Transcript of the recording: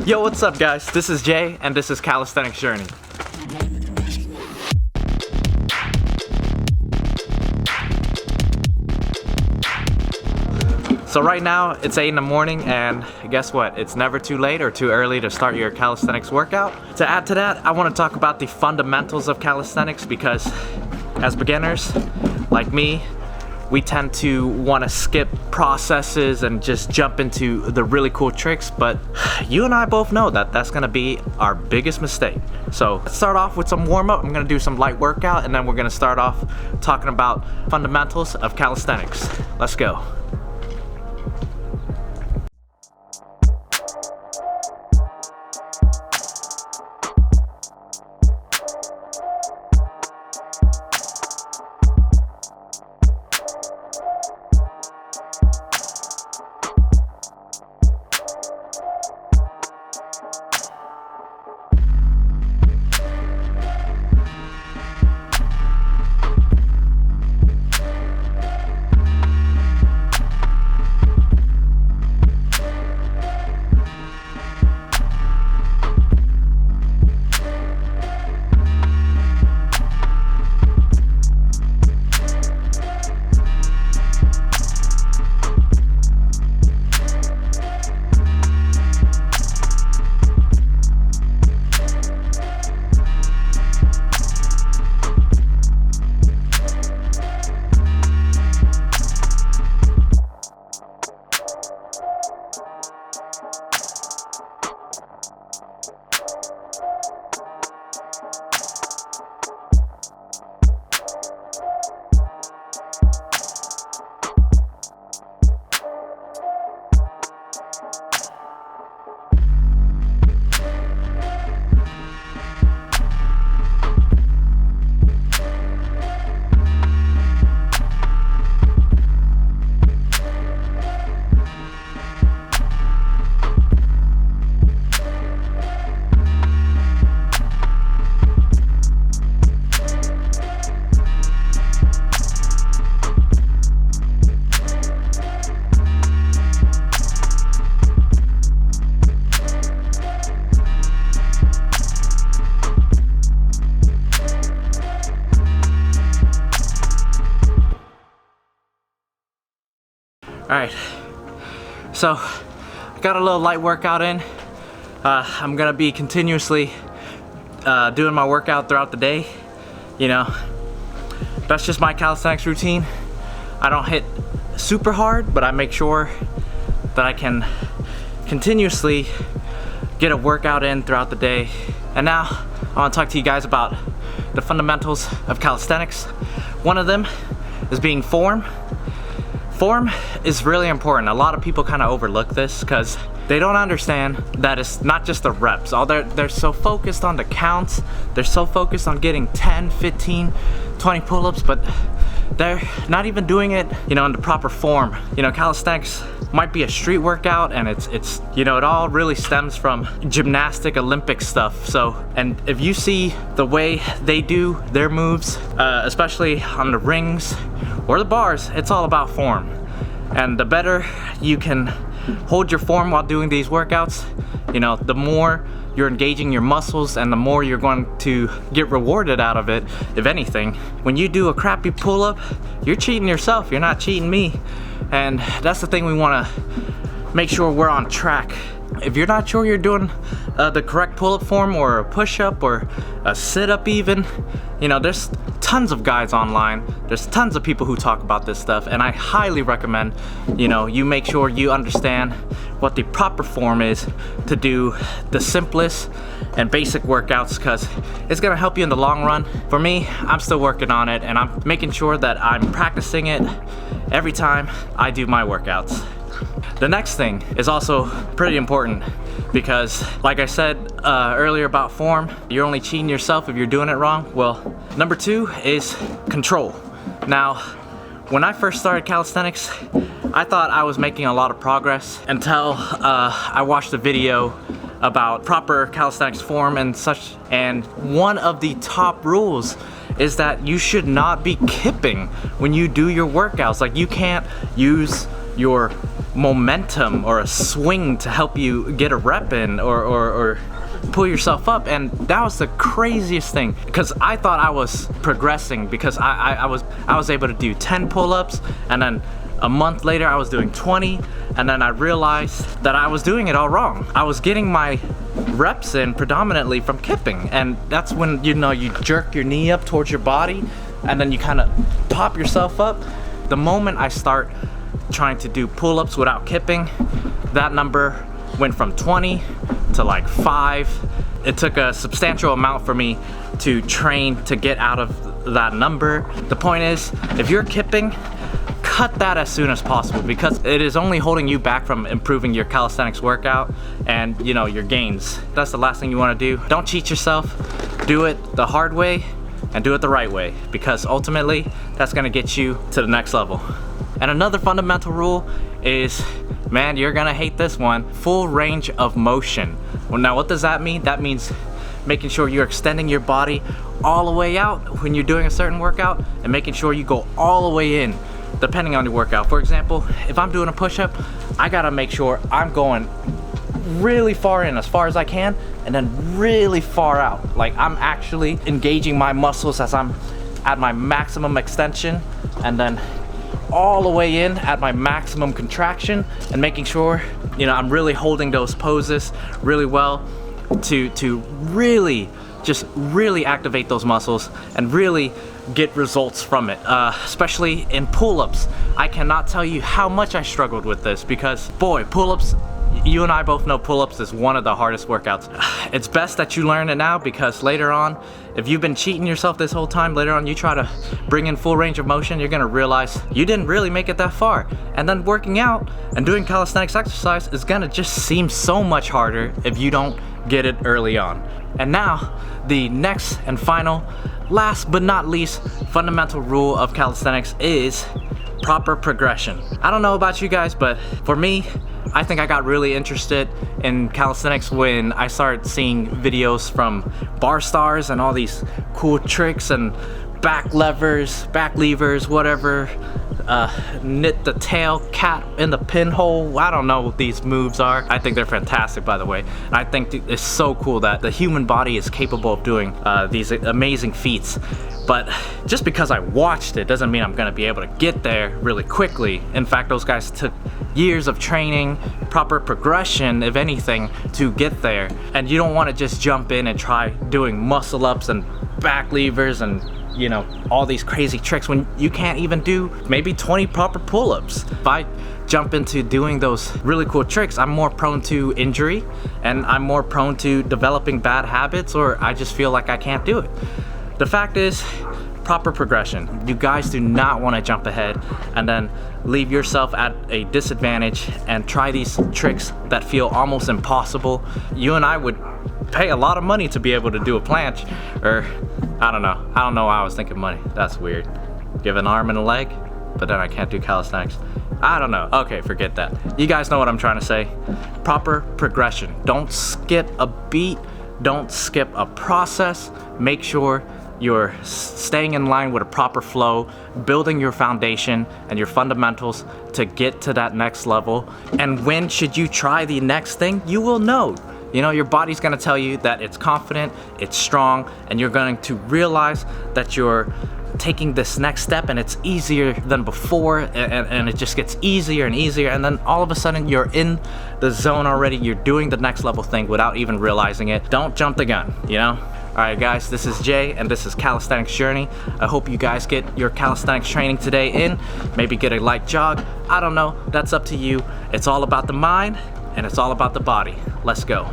Yo, what's up guys? This is Jay and this is Calisthenics Journey. So right now it's 8 in the morning and guess what? It's never too late or too early to start your calisthenics workout. To add to that, I want to talk about the fundamentals of calisthenics because as beginners like me, we tend to want to skip processes and just jump into the really cool tricks, but you and I both know that that's going to be our biggest mistake. So let's start off with some warm-up. I'm going to do some light workout and then we're going to start off talking about fundamentals of calisthenics. Let's go. Alright, so I got a little light workout in. I'm gonna be continuously doing my workout throughout the day. You know, that's just my calisthenics routine. I don't hit super hard, but I make sure that I can continuously get a workout in throughout the day. And now I want to talk to you guys about the fundamentals of calisthenics. One of them is being form. Form is really important. A lot of people kind of overlook this because they don't understand that it's not just the reps. They're so focused on the counts. They're so focused on getting 10, 15, 20 pull-ups, but they're not even doing it, you know, in the proper form. You know, calisthenics might be a street workout and it's you know, it all really stems from gymnastic Olympic stuff. So, and if you see the way they do their moves, especially on the rings or the bars, it's all about form. And the better you can hold your form while doing these workouts, you know, the more you're engaging your muscles and the more you're going to get rewarded out of it, if anything. When you do a crappy pull-up, you're cheating yourself, you're not cheating me. And that's the thing we want to make sure we're on track. If you're not sure you're doing the correct pull-up form or a push-up or a sit-up even, you know, there's tons of guides online. There's tons of people who talk about this stuff, and I highly recommend, you know, you make sure you understand what the proper form is to do the simplest and basic workouts, because it's gonna help you in the long run. For me, I'm still working on it, and I'm making sure that I'm practicing it every time I do my workouts. The next thing is also pretty important because, like I said earlier about form, you're only cheating yourself if you're doing it wrong. Well, number 2 is control. Now, when I first started calisthenics, I thought I was making a lot of progress until I watched a video about proper calisthenics form and such, and one of the top rules is that you should not be kipping when you do your workouts. Like, you can't use your momentum or a swing to help you get a rep in or pull yourself up. And that was the craziest thing, because I thought I was progressing, because I was able to do 10 pull-ups, and then a month later I was doing 20, and then I realized that I was doing it all wrong. I was getting my reps in predominantly from kipping, and that's when you jerk your knee up towards your body and then you kind of pop yourself up. The moment I start trying to do pull-ups without kipping, that number went from 20 to like 5. It took a substantial amount for me to train to get out of that number. The point is, if you're kipping, cut that as soon as possible, because it is only holding you back from improving your calisthenics workout and your gains. That's the last thing you want to do. Don't cheat yourself. Do it the hard way and do it the right way, because ultimately that's gonna get you to the next level. And another fundamental rule is, man, you're gonna hate this one, full range of motion. Well, now what does that mean? That means making sure you're extending your body all the way out when you're doing a certain workout, and making sure you go all the way in depending on your workout. For example, if I'm doing a push-up, I gotta make sure I'm going really far in, as far as I can, and then really far out. Like, I'm actually engaging my muscles as I'm at my maximum extension, and then all the way in at my maximum contraction, and making sure I'm really holding those poses really well to really activate those muscles and really get results from it, especially in pull-ups. I cannot tell you how much I struggled with this, because boy, pull-ups, you and I both know pull-ups is one of the hardest workouts. It's best that you learn it now, because later on, if you've been cheating yourself this whole time, later on you try to bring in full range of motion, you're gonna realize you didn't really make it that far. And then working out and doing calisthenics exercise is gonna just seem so much harder if you don't get it early on. And now, the next and final, last but not least, fundamental rule of calisthenics is proper progression. I don't know about you guys, but for me, I think I got really interested in calisthenics when I started seeing videos from bar stars and all these cool tricks and back levers, whatever, knit the tail, cat in the pinhole. I don't know what these moves are. I think they're fantastic, by the way. And I think it's so cool that the human body is capable of doing these amazing feats. But just because I watched it doesn't mean I'm gonna be able to get there really quickly. In fact, those guys took years of training, proper progression, if anything, to get there. And you don't wanna just jump in and try doing muscle ups and back levers and all these crazy tricks when you can't even do maybe 20 proper pull-ups. If I jump into doing those really cool tricks, I'm more prone to injury, and I'm more prone to developing bad habits, or I just feel like I can't do it. The fact is, proper progression. You guys do not want to jump ahead and then leave yourself at a disadvantage and try these tricks that feel almost impossible. You and I would pay a lot of money to be able to do a planche, or I don't know why I was thinking money. That's weird. Give an arm and a leg, but then I can't do calisthenics. I don't know. Okay, forget that. You guys know what I'm trying to say. Proper progression. Don't skip a beat. Don't skip a process. Make sure you're staying in line with a proper flow, building your foundation and your fundamentals to get to that next level. And when should you try the next thing? You will know. Your body's gonna tell you that it's confident, it's strong, and you're going to realize that you're taking this next step and it's easier than before, and it just gets easier and easier, and then all of a sudden you're in the zone already. You're doing the next level thing without even realizing it. Don't jump the gun, Alright guys, this is Jay, and this is Calisthenics Journey. I hope you guys get your calisthenics training today in. Maybe get a light jog. I don't know, that's up to you. It's all about the mind, and it's all about the body. Let's go.